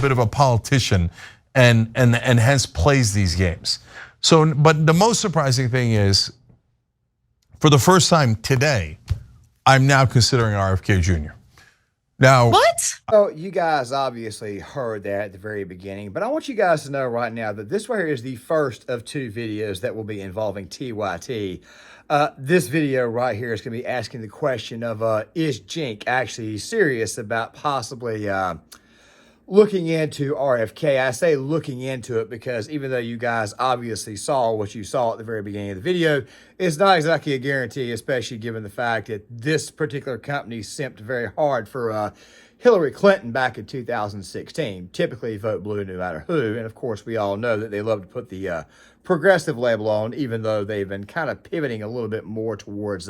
bit of a politician and hence plays these games. So, but the most surprising thing is, for the first time today, I'm now considering RFK Jr. Now, what? So you guys obviously heard that at the very beginning, but I want you guys to know right now that this right here is the first of 2 videos that will be involving TYT. This video right here is going to be asking the question of, is Cenk actually serious about possibly looking into RFK? I say looking into it because even though you guys obviously saw what you saw at the very beginning of the video, it's not exactly a guarantee, especially given the fact that this particular company simped very hard for Hillary Clinton back in 2016. Typically vote blue no matter who. And of course, we all know that they love to put the progressive label on, even though they've been kind of pivoting a little bit more towards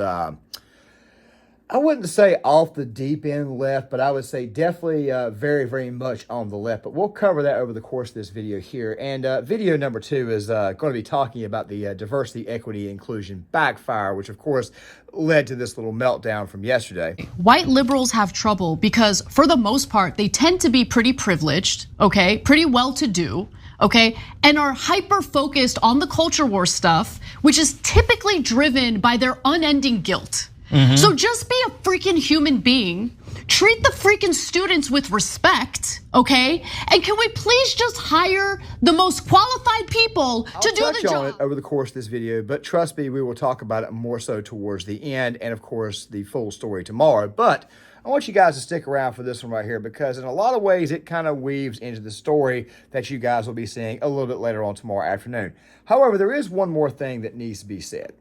I wouldn't say off the deep end left, but I would say definitely very, very much on the left. But we'll cover that over the course of this video here. And video number 2 is going to be talking about the diversity, equity, inclusion backfire, which of course led to this little meltdown from yesterday. White liberals have trouble because for the most part, they tend to be pretty privileged, okay, pretty well-to-do, okay, and are hyper-focused on the culture war stuff, which is typically driven by their unending guilt. So just be a freaking human being, treat the freaking students with respect, okay? And can we please just hire the most qualified people to do the job? I'll touch on it over the course of this video, but trust me, we will talk about it more so towards the end and of course the full story tomorrow. But I want you guys to stick around for this one right here because in a lot of ways it kind of weaves into the story that you guys will be seeing a little bit later on tomorrow afternoon. However, there is one more thing that needs to be said.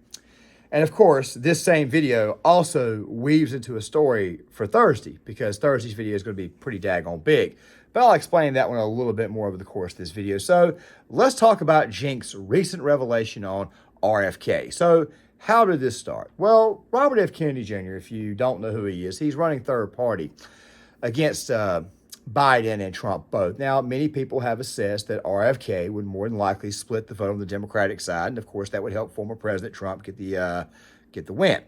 And of course, this same video also weaves into a story for Thursday because Thursday's video is going to be pretty daggone big. But I'll explain that one a little bit more over the course of this video. So let's talk about Cenk's recent revelation on RFK. So how did this start? Well, Robert F. Kennedy Jr., if you don't know who he is, he's running third party against Biden and Trump both. Now, many people have assessed that RFK would more than likely split the vote on the Democratic side, and of course, that would help former President Trump get the win.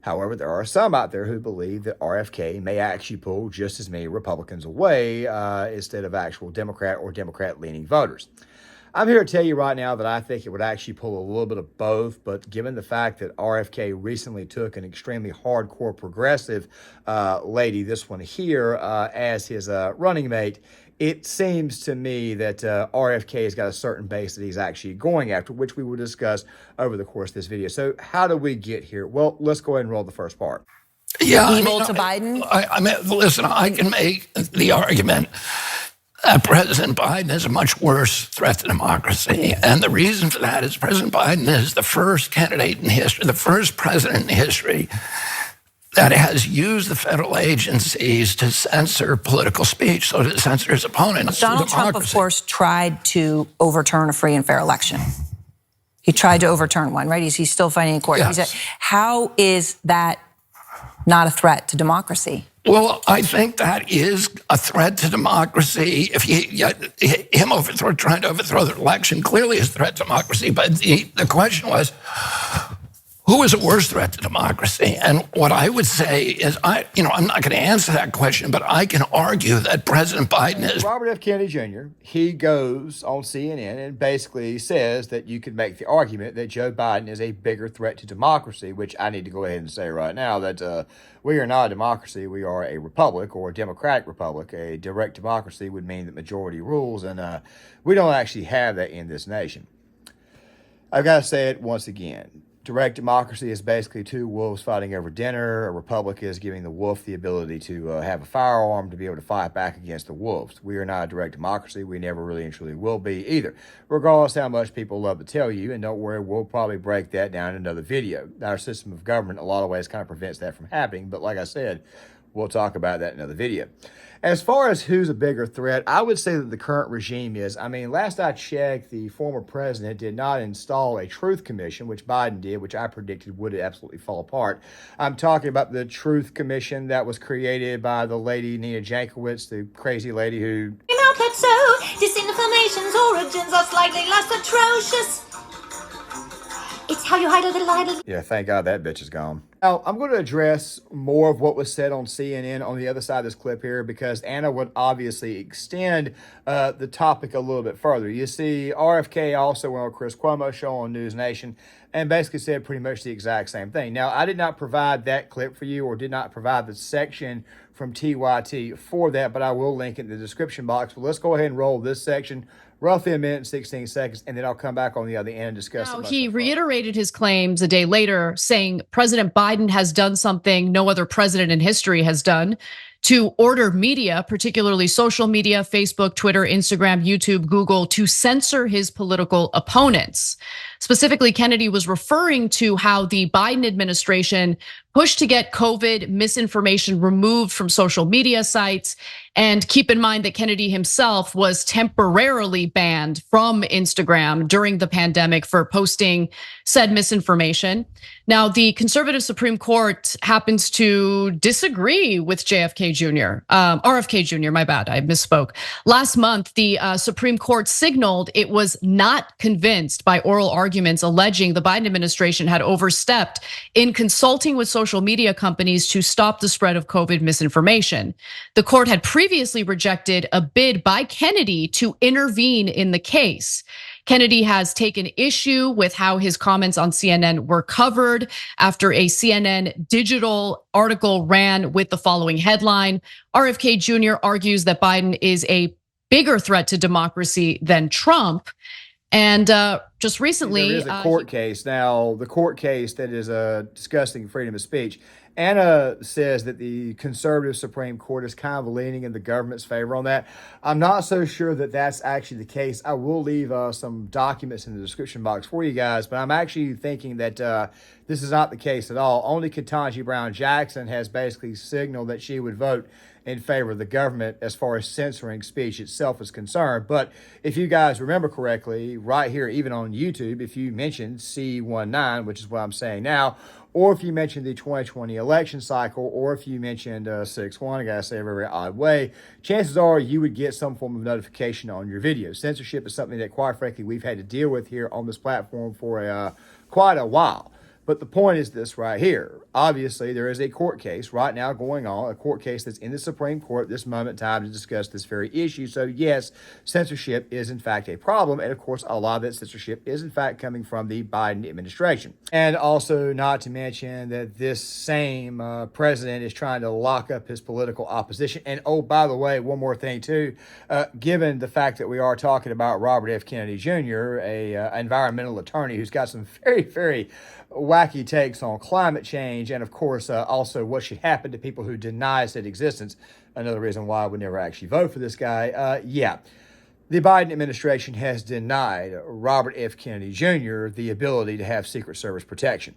However, there are some out there who believe that RFK may actually pull just as many Republicans away instead of actual Democrat or Democrat-leaning voters. I'm here to tell you right now that I think it would actually pull a little bit of both, but given the fact that RFK recently took an extremely hardcore progressive lady, this one here, as his running mate, it seems to me that RFK has got a certain base that he's actually going after, which we will discuss over the course of this video. So how do we get here? Well, let's go ahead and roll the first part. Yeah, Evil to Biden? I mean, listen, I can make the argument President Biden is a much worse threat to democracy. And the reason for that is President Biden is the first candidate in history, the first president in history that has used the federal agencies to censor political speech, so to censor his opponents. Donald Trump, of course, tried to overturn a free and fair election. He tried to overturn one, right? He's still fighting in court. Yes. How is that not a threat to democracy? Well, I think that is a threat to democracy. If him trying to overthrow the election clearly is a threat to democracy. But the question was, who is a worse threat to democracy? And what I would say is, I'm not going to answer that question, but I can argue that President Biden is. Robert F. Kennedy Jr., he goes on CNN and basically says that you could make the argument that Joe Biden is a bigger threat to democracy, which I need to go ahead and say right now that we are not a democracy. We are a republic or a democratic republic. A direct democracy would mean that majority rules, and we don't actually have that in this nation. I've got to say it once again. Direct democracy is basically 2 wolves fighting over dinner. A republic is giving the wolf the ability to have a firearm to be able to fight back against the wolves. We are not a direct democracy. We never really and truly will be either, regardless how much people love to tell you. And don't worry, we'll probably break that down in another video. Our system of government, in a lot of ways, kind of prevents that from happening. But like I said, we'll talk about that in another video. As far as who's a bigger threat, I would say that the current regime is. I mean, last I checked, the former president did not install a truth commission, which Biden did, which I predicted would absolutely fall apart. I'm talking about the truth commission that was created by the lady, Nina Jankowicz, the crazy lady who... Outlet so disinformation's origins are slightly less atrocious. It's how you hide a little. Yeah, thank God that bitch is gone. Now, I'm going to address more of what was said on CNN on the other side of this clip here, because Anna would obviously extend the topic a little bit further. You see, RFK also went on Chris Cuomo's show on News Nation and basically said pretty much the exact same thing. Now, I did not provide that clip for you, or did not provide the section from TYT for that, but I will link it in the description box. But let's go ahead and roll this section, roughly a minute and 16 seconds, and then I'll come back on the other end and discuss it. Now, he reiterated his claims a day later, saying President Biden has done something no other president in history has done to order media, particularly social media, Facebook, Twitter, Instagram, YouTube, Google, to censor his political opponents. Specifically, Kennedy was referring to how the Biden administration pushed to get COVID misinformation removed from social media sites. And keep in mind that Kennedy himself was temporarily banned from Instagram during the pandemic for posting said misinformation. Now, the conservative Supreme Court happens to disagree with RFK Jr., my bad, I misspoke. Last month, the Supreme Court signaled it was not convinced by oral arguments alleging the Biden administration had overstepped in consulting with social media companies to stop the spread of COVID misinformation. The court had previously rejected a bid by Kennedy to intervene in the case. Kennedy has taken issue with how his comments on CNN were covered after a CNN digital article ran with the following headline: RFK Jr. argues that Biden is a bigger threat to democracy than Trump. And just recently, there is a court case. Now, the court case that is discussing freedom of speech, Anna says that the conservative Supreme Court is kind of leaning in the government's favor on that. I'm not so sure that that's actually the case. I will leave some documents in the description box for you guys, but I'm actually thinking that this is not the case at all. Only Ketanji Brown Jackson has basically signaled that she would vote in favor of the government as far as censoring speech itself is concerned. But if you guys remember correctly, right here, even on YouTube, if you mentioned C19, which is what I'm saying now, or if you mentioned the 2020 election cycle, or if you mentioned 6-1, I gotta say a very odd way, chances are you would get some form of notification on your video. Censorship is something that, quite frankly, we've had to deal with here on this platform for quite a while. But the point is this right here. Obviously, there is a court case right now going on, a court case that's in the Supreme Court at this moment in time to discuss this very issue. So yes, censorship is in fact a problem. And of course, a lot of that censorship is in fact coming from the Biden administration. And also, not to mention that this same president is trying to lock up his political opposition. And oh, by the way, one more thing too, given the fact that we are talking about Robert F. Kennedy Jr., a environmental attorney who's got some very, very wacky takes on climate change, and of course also what should happen to people who deny said existence. Another reason why I would never actually vote for this guy. The Biden administration has denied Robert F. Kennedy Jr. the ability to have Secret Service protection.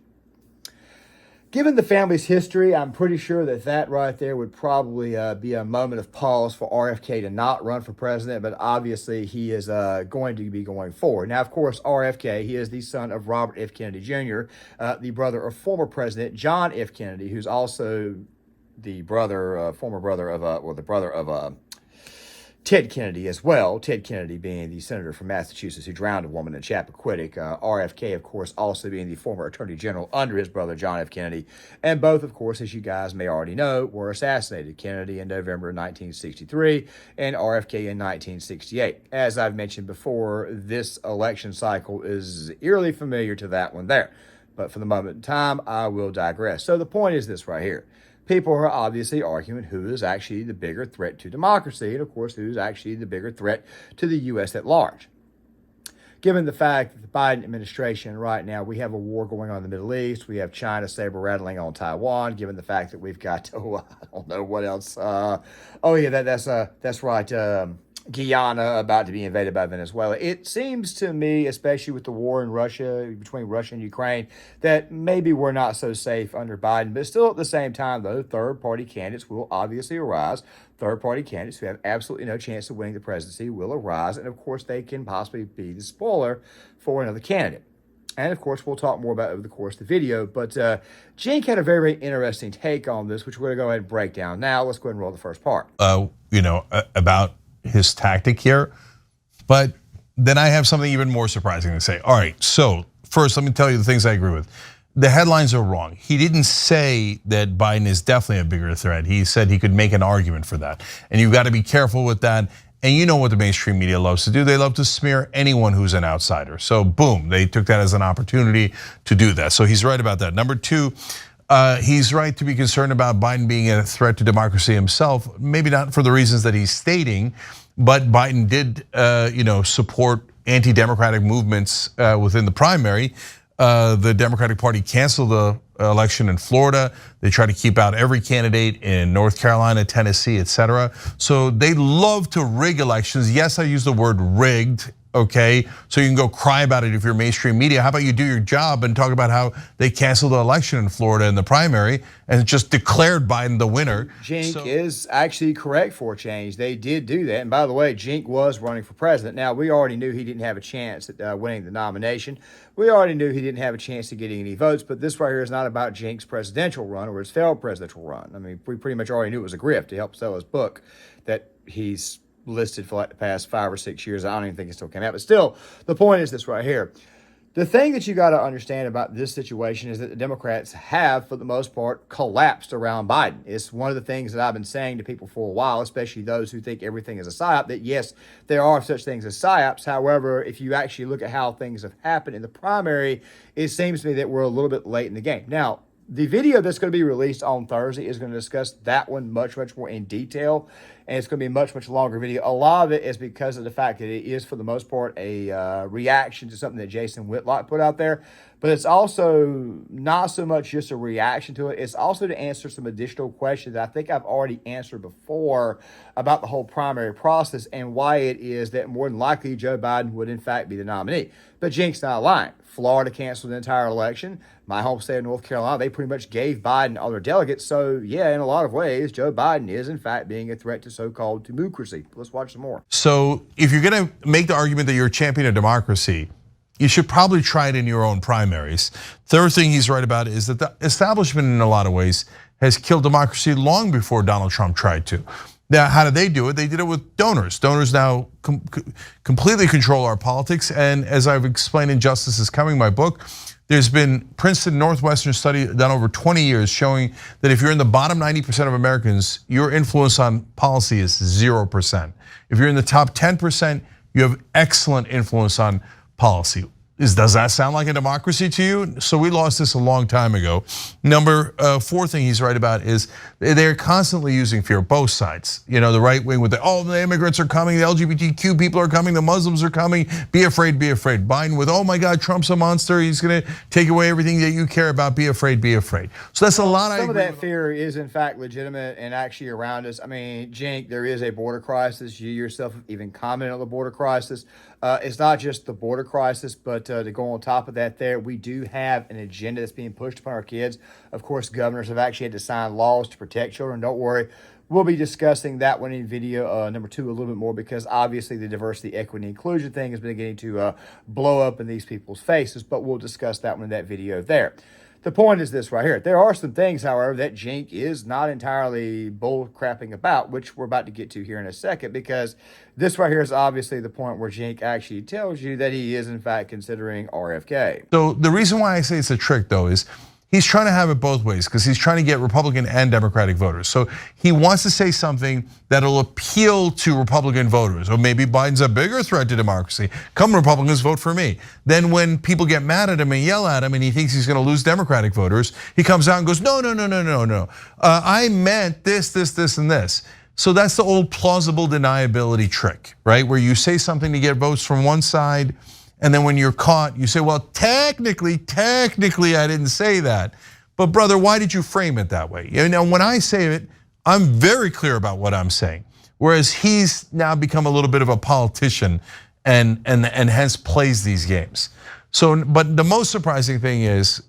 Given the family's history, I'm pretty sure that that right there would probably be a moment of pause for RFK to not run for president, but obviously he is going to be going forward. Now, of course, RFK, he is the son of Robert F. Kennedy Jr., the brother of former President John F. Kennedy, who's also the brother, former brother of, the brother of Ted Kennedy as well. Ted Kennedy being the senator from Massachusetts who drowned a woman in Chappaquiddick. RFK, of course, also being the former attorney general under his brother, John F. Kennedy. And both, of course, as you guys may already know, were assassinated. Kennedy in November 1963 and RFK in 1968. As I've mentioned before, this election cycle is eerily familiar to that one there. But for the moment in time, I will digress. So the point is this right here. People are obviously arguing who is actually the bigger threat to democracy, and of course, who's actually the bigger threat to the U.S. at large. Given the fact that the Biden administration right now, we have a war going on in the Middle East, we have China saber rattling on Taiwan, given the fact that we've got, I don't know what else. That's right. Guyana about to be invaded by Venezuela. It seems to me, especially with the war in Russia, between Russia and Ukraine, that maybe we're not so safe under Biden. But still, at the same time, though, third-party candidates will obviously arise. Third-party candidates who have absolutely no chance of winning the presidency will arise. And, of course, they can possibly be the spoiler for another candidate. And, of course, we'll talk more about it over the course of the video. But Cenk had a very, very interesting take on this, which we're going to go ahead and break down. Now, let's go ahead and roll the first part. About his tactic here, but then I have something even more surprising to say. All right, so first let me tell you the things I agree with. the headlines are wrong. He didn't say that Biden is definitely a bigger threat. He said he could make an argument for that. And you've got to be careful with that. And you know what the mainstream media loves to do. They love to smear anyone who's an outsider. So boom, they took that as an opportunity to do that. So he's right about that. Number two, he's right to be concerned about Biden being a threat to democracy himself. Maybe not for the reasons that he's stating, but Biden did support anti-democratic movements within the primary. The Democratic Party canceled the election in Florida. They try to keep out every candidate in North Carolina, Tennessee, etc. So they love to rig elections. Yes, I use the word rigged, okay? So you can go cry about it if you're mainstream media. How about you do your job and talk about how they canceled the election in Florida in the primary and just declared Biden the winner? Cenk is actually correct for a change. They did do that. And by the way, Cenk was running for president. Now, we already knew he didn't have a chance at winning the nomination. We already knew he didn't have a chance of getting any votes, but this right here is not about Cenk's presidential run or his failed presidential run. I mean, we pretty much already knew it was a grift to help sell his book that he's listed for like the past 5 or 6 years. I don't even think it still came out, but still, the point is this right here. The thing that you got to understand about this situation is that the Democrats have, for the most part, collapsed around Biden. It's one of the things that I've been saying to people for a while, especially those who think everything is a psyop, that yes, there are such things as psyops. However, if you actually look at how things have happened in the primary, it seems to me that we're a little bit late in the game. Now, the video that's going to be released on Thursday is going to discuss that one much more in detail, and it's going to be a much longer video. A lot of it is because of the fact that it is, for the most part, a reaction to something that Jason Whitlock put out there, but it's also not so much just a reaction to it. It's also to answer some additional questions that I think I've already answered before about the whole primary process and why it is that more than likely Joe Biden would in fact be the nominee. But Cenk's not lying. Florida canceled the entire election. My home state of North Carolina, they pretty much gave Biden all their delegates. So yeah, in a lot of ways, Joe Biden is in fact being a threat to so-called democracy. Let's watch some more. So if you're gonna make the argument that you're a champion of democracy, you should probably try it in your own primaries. Third thing he's right about is that the establishment in a lot of ways has killed democracy long before Donald Trump tried to. Now, how did they do it? They did it with donors. Donors now completely control our politics. And as I've explained in Justice is Coming, my book, there's been Princeton Northwestern study done over 20 years showing that if you're in the bottom 90% of Americans, your influence on policy is 0%. If you're in the top 10%, you have excellent influence on policy. Does that sound like a democracy to you? So we lost this a long time ago. Number 4 thing he's right about is they're constantly using fear, both sides. You know, the right wing with the immigrants are coming, the LGBTQ people are coming, the Muslims are coming, be afraid, be afraid. Biden with, oh my God, Trump's a monster, he's gonna take away everything that you care about, be afraid, be afraid. So that's a lot. Some of that fear is in fact legitimate and actually around us. I mean, Cenk, there is a border crisis. You yourself have even commented on the border crisis. It's not just the border crisis, but to go on top of that we do have an agenda that's being pushed upon our kids. Of course, governors have actually had to sign laws to protect children. Don't worry. We'll be discussing that one in video number 2 a little bit more because obviously the diversity, equity, inclusion thing has been beginning to blow up in these people's faces, but we'll discuss that one in that video there. The point is this right here. There are some things, however, that Cenk is not entirely bull crapping about, which we're about to get to here in a second, because this right here is obviously the point where Cenk actually tells you that he is in fact considering RFK. So the reason why I say it's a trick though is he's trying to have it both ways because he's trying to get Republican and Democratic voters. So he wants to say something that'll appeal to Republican voters. Or maybe Biden's a bigger threat to democracy. Come Republicans, vote for me. Then when people get mad at him and yell at him and he thinks he's gonna lose Democratic voters, he comes out and goes, no. I meant this, and this. So that's the old plausible deniability trick, right? Where you say something to get votes from one side, and then when you're caught, you say, well, technically, I didn't say that. But brother, why did you frame it that way? You know, when I say it, I'm very clear about what I'm saying. Whereas he's now become a little bit of a politician and hence plays these games. So, but the most surprising thing is,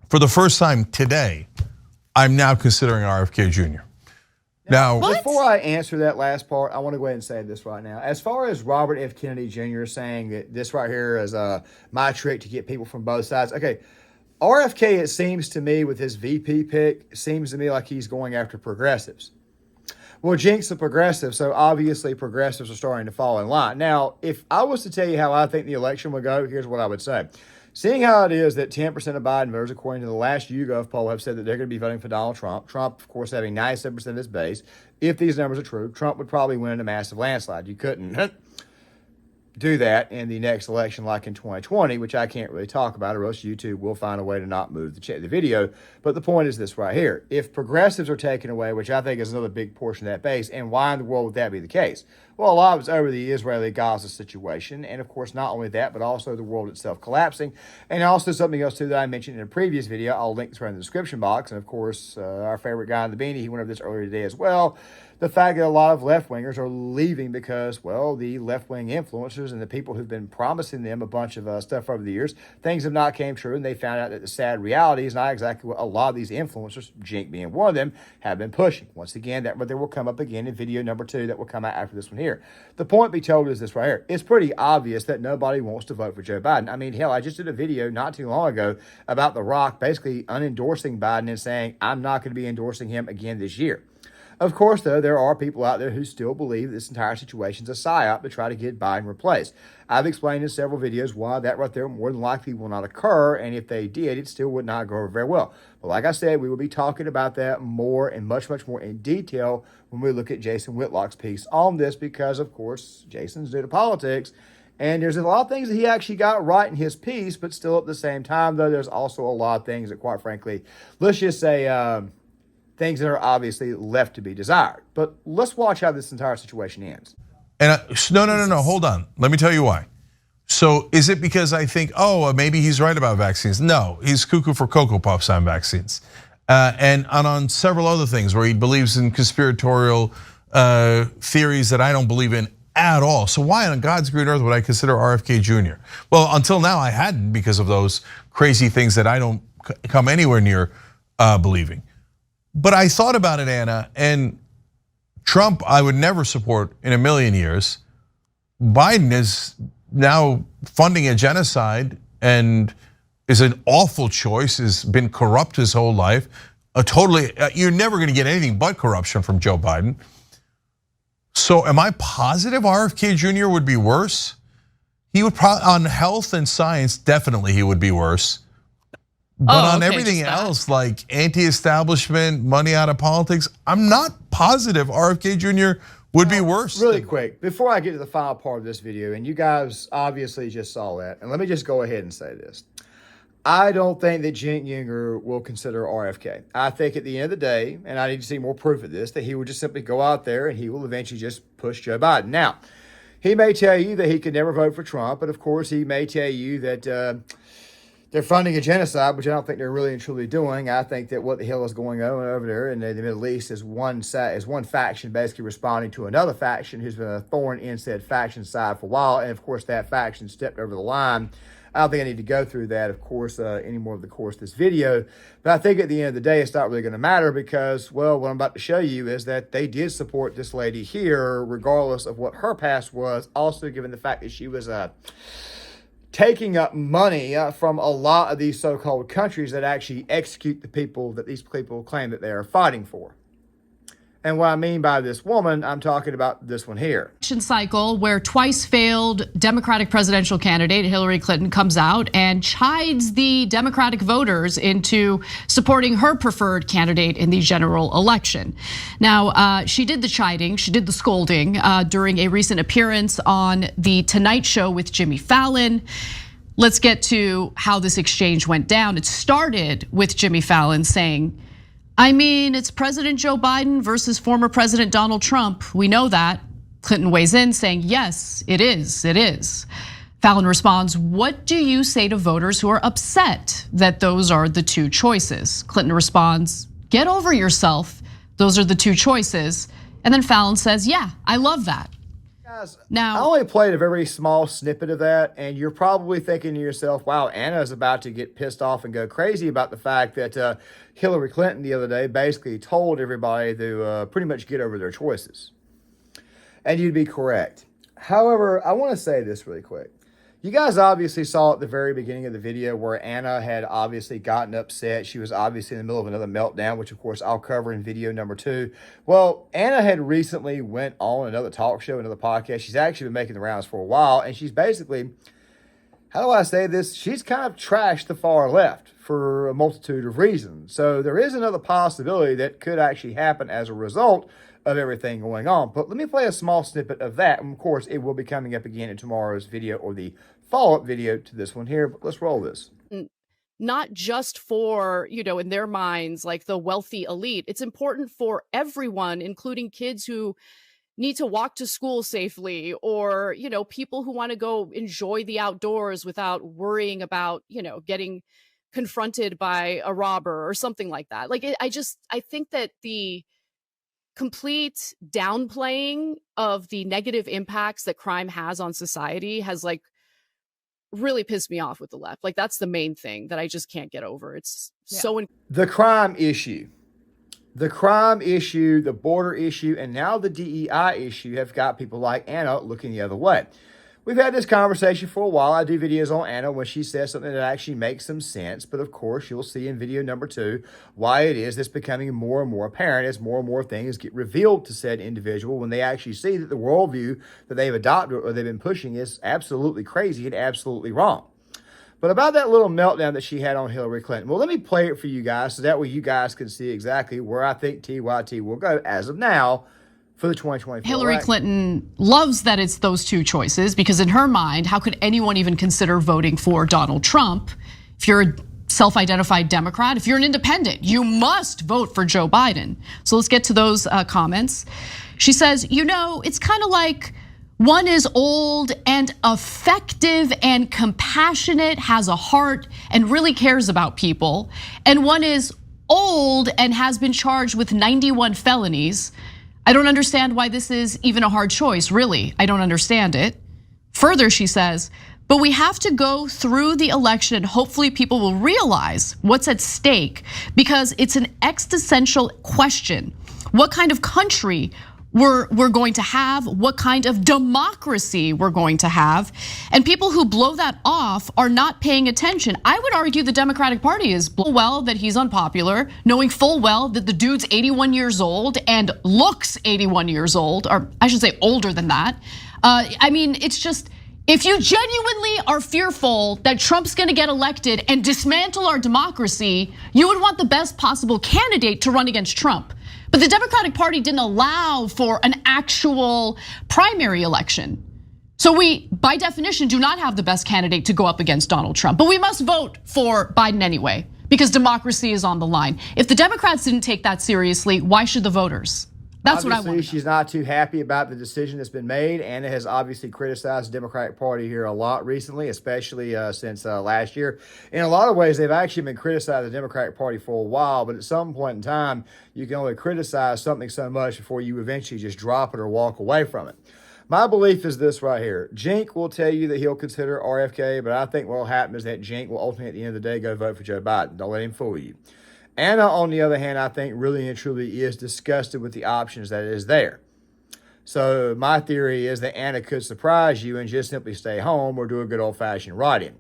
for the first time today, I'm now considering RFK Jr. Now, before I answer that last part, I want to go ahead and say this right now. As far as Robert F. Kennedy Jr. saying that this right here is my trick to get people from both sides. Okay, RFK, it seems to me, with his VP pick, seems to me like he's going after progressives. Well, Cenk's a progressive, so obviously progressives are starting to fall in line. Now, if I was to tell you how I think the election would go, here's what I would say. Seeing how it is that 10% of Biden voters, according to the last YouGov poll, have said that they're going to be voting for Donald Trump. Trump, of course, having 97% of his base. If these numbers are true, Trump would probably win in a massive landslide. You couldn't do that in the next election like in 2020, which I can't really talk about, or else YouTube will find a way to not move the video. But the point is this right here. If progressives are taken away, which I think is another big portion of that base, and why in the world would that be the case? Well, a lot of it's over the Israeli-Gaza situation, and of course, not only that, but also the world itself collapsing, and also something else too that I mentioned in a previous video. I'll link this right in the description box, and of course, our favorite guy in the beanie, he went over this earlier today as well. The fact that a lot of left-wingers are leaving because, well, the left-wing influencers and the people who've been promising them a bunch of stuff over the years, things have not came true, and they found out that the sad reality is not exactly what a lot of these influencers, Cenk being one of them, have been pushing. Once again, that will come up again in video number 2 that will come out after this one here. The point be told is this right here. It's pretty obvious that nobody wants to vote for Joe Biden. I mean, hell, I just did a video not too long ago about The Rock basically unendorsing Biden and saying, I'm not going to be endorsing him again this year. Of course, though, there are people out there who still believe this entire situation's a psyop to try to get Biden replaced. I've explained in several videos why that right there more than likely will not occur, and if they did, it still would not go over very well. But like I said, we will be talking about that more and much, much more in detail when we look at Jason Whitlock's piece on this, because, of course, Jason's new to politics, and there's a lot of things that he actually got right in his piece, but still at the same time, though, there's also a lot of things that, quite frankly, let's just say, things that are obviously left to be desired. But let's watch how this entire situation ends. And no, hold on. Let me tell you why. So is it because I think, oh, maybe he's right about vaccines? No, he's cuckoo for Cocoa Puffs on vaccines. And on several other things where he believes in conspiratorial theories that I don't believe in at all. So why on God's green earth would I consider RFK Jr.? Well, until now I hadn't, because of those crazy things that I don't come anywhere near believing. But I thought about it, Anna, and Trump I would never support in a million years. Biden is now funding a genocide and is an awful choice, has been corrupt his whole life. You're never gonna get anything but corruption from Joe Biden. So am I positive RFK Jr. would be worse? He would probably, on health and science, definitely he would be worse. But on everything else, like anti-establishment, money out of politics, I'm not positive RFK Jr. would be worse. Really quick, before I get to the final part of this video, and you guys obviously just saw that, and let me just go ahead and say this. I don't think that Cenk Jr. will consider RFK. I think at the end of the day, and I need to see more proof of this, that he will just simply go out there and he will eventually just push Joe Biden. Now, he may tell you that he could never vote for Trump, but of course he may tell you that they're funding a genocide, which I don't think they're really and truly doing. I think that what the hell is going on over there in the Middle East is one faction basically responding to another faction who's been a thorn in said faction side for a while, and of course that faction stepped over the line. I don't think I need to go through that, of course, anymore of the course of this video. But I think at the end of the day, it's not really going to matter because, well, what I'm about to show you is that they did support this lady here, regardless of what her past was. Also, given the fact that she was taking up money from a lot of these so-called countries that actually execute the people that these people claim that they are fighting for. And what I mean by this woman, I'm talking about this one here. Election cycle where twice failed Democratic presidential candidate Hillary Clinton comes out and chides the Democratic voters into supporting her preferred candidate in the general election. Now, she did the chiding, she did the scolding during a recent appearance on the Tonight Show with Jimmy Fallon. Let's get to how this exchange went down. It started with Jimmy Fallon saying, I mean, it's President Joe Biden versus former President Donald Trump. We know that. Clinton weighs in saying, yes, it is, it is. Fallon responds, what do you say to voters who are upset that those are the two choices? Clinton responds, get over yourself. Those are the two choices. And then Fallon says, yeah, I love that. Guys, now, I only played a very small snippet of that, and you're probably thinking to yourself, wow, Anna's about to get pissed off and go crazy about the fact that Hillary Clinton the other day basically told everybody to pretty much get over their choices. And you'd be correct. However, I want to say this really quick. You guys obviously saw at the very beginning of the video where Anna had obviously gotten upset. She was obviously in the middle of another meltdown, which of course I'll cover in video number 2. Well, Anna had recently went on another talk show, another podcast. She's actually been making the rounds for a while, and she's basically how do I say this? She's kind of trashed the far left for a multitude of reasons. So there is another possibility that could actually happen as a result of everything going on. But let me play a small snippet of that. And of course, it will be coming up again in tomorrow's video or the follow-up video to this one here. But let's roll this. Not just for, in their minds, like the wealthy elite. It's important for everyone, including kids who need to walk to school safely, or, people who want to go enjoy the outdoors without worrying about, getting confronted by a robber or something like that. Like, I think that the complete downplaying of the negative impacts that crime has on society has really pissed me off with the left. Like, that's the main thing that I just can't get over. It's the crime issue. The crime issue, the border issue, and now the DEI issue have got people like Anna looking the other way. We've had this conversation for a while. I do videos on Anna when she says something that actually makes some sense. But of course, you'll see in video number 2 why it is that's becoming more and more apparent as more and more things get revealed to said individual when they actually see that the worldview that they've adopted or they've been pushing is absolutely crazy and absolutely wrong. But about that little meltdown that she had on Hillary Clinton, well, let me play it for you guys so that way you guys can see exactly where I think TYT will go as of now for the 2024 Hillary Clinton loves that it's those two choices, because in her mind, how could anyone even consider voting for Donald Trump? If you're a self-identified Democrat, if you're an independent, you must vote for Joe Biden. So let's get to those comments. She says, it's kind of like one is old and effective and compassionate, has a heart and really cares about people. And one is old and has been charged with 91 felonies. I don't understand why this is even a hard choice, really. I don't understand it. Further, she says, but we have to go through the election and hopefully people will realize what's at stake, because it's an existential question. What kind of country we're going to have, what kind of democracy we're going to have. And people who blow that off are not paying attention. I would argue the Democratic Party is full well that he's unpopular, knowing full well that the dude's 81 years old and looks 81 years old, or I should say older than that. It's just, if you genuinely are fearful that Trump's gonna get elected and dismantle our democracy, you would want the best possible candidate to run against Trump. But the Democratic Party didn't allow for an actual primary election. So we, by definition, do not have the best candidate to go up against Donald Trump. But we must vote for Biden anyway, because democracy is on the line. If the Democrats didn't take that seriously, why should the voters? That's obviously, what I want. She's not too happy about the decision that's been made. Anna has obviously criticized the Democratic Party here a lot recently, especially since last year. In a lot of ways, they've actually been criticizing the Democratic Party for a while, but at some point in time, you can only criticize something so much before you eventually just drop it or walk away from it. My belief is this right here. Cenk will tell you that he'll consider RFK, but I think what will happen is that Cenk will ultimately, at the end of the day, go vote for Joe Biden. Don't let him fool you. Anna, on the other hand, I think really and truly is disgusted with the options that is there. So my theory is that Anna could surprise you and just simply stay home or do a good old-fashioned write-in.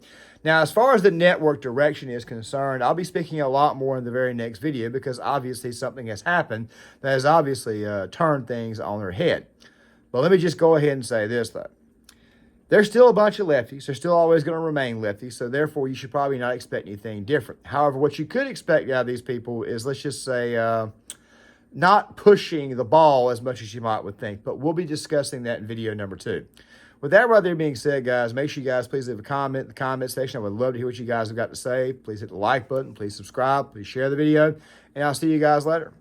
Now, as far as the network direction is concerned, I'll be speaking a lot more in the very next video because obviously something has happened that has obviously turned things on their head. But let me just go ahead and say this, though. There's still a bunch of lefties. They're still always going to remain lefties. So therefore, you should probably not expect anything different. However, what you could expect out of these people is, let's just say, not pushing the ball as much as you might would think. But we'll be discussing that in video number 2. With that right there being said, guys, make sure you guys please leave a comment in the comment section. I would love to hear what you guys have got to say. Please hit the like button. Please subscribe. Please share the video. And I'll see you guys later.